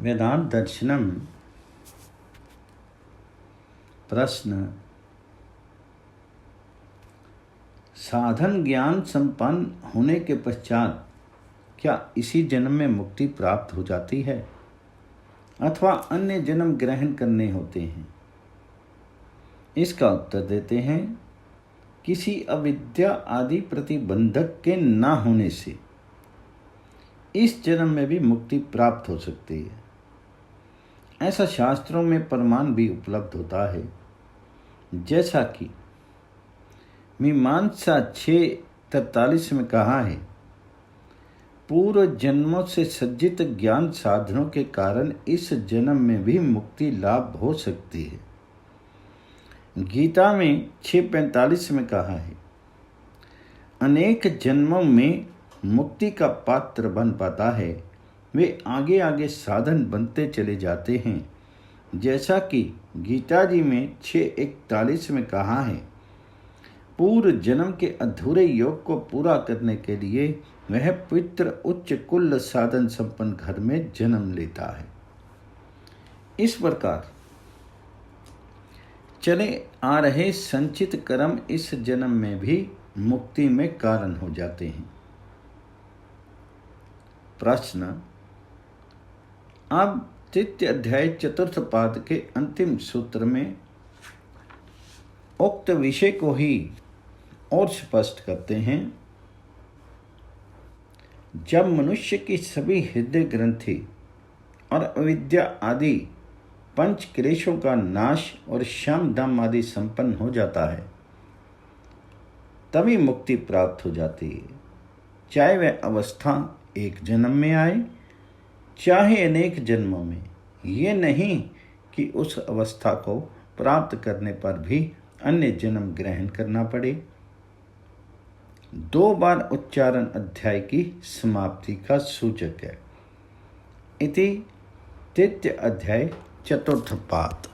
वेदांत दर्शनम प्रश्न। साधन ज्ञान संपन्न होने के पश्चात क्या इसी जन्म में मुक्ति प्राप्त हो जाती है अथवा अन्य जन्म ग्रहण करने होते हैं? इसका उत्तर देते हैं, किसी अविद्या आदि प्रतिबंधक के न होने से इस जन्म में भी मुक्ति प्राप्त हो सकती है। ऐसा शास्त्रों में प्रमाण भी उपलब्ध होता है, जैसा कि मीमांसा 6:43 में कहा है, पूर्व जन्मों से सज्जित ज्ञान साधनों के कारण इस जन्म में भी मुक्ति लाभ हो सकती है। गीता में 6:45 में कहा है, अनेक जन्मों में मुक्ति का पात्र बन पाता है, वे आगे आगे साधन बनते चले जाते हैं, जैसा कि गीता जी में 6:41 में कहा है, पूर्व जन्म के अधूरे योग को पूरा करने के लिए वह पवित्र उच्च कुल साधन संपन्न घर में जन्म लेता है। इस प्रकार चले आ रहे संचित कर्म इस जन्म में भी मुक्ति में कारण हो जाते हैं। प्रश्न। अब 3 अध्याय 4 पाद के अंतिम सूत्र में उक्त विषय को ही और स्पष्ट करते हैं। जब मनुष्य की सभी हृदय ग्रंथि और अविद्या आदि पंच क्लेशों का नाश और शम दम आदि संपन्न हो जाता है, तभी मुक्ति प्राप्त हो जाती है, चाहे वह अवस्था एक जन्म में आए चाहे अनेक जन्मों में। ये नहीं कि उस अवस्था को प्राप्त करने पर भी अन्य जन्म ग्रहण करना पड़े। 2 बार उच्चारण अध्याय की समाप्ति का सूचक है। इति 3 अध्याय 4 पाद।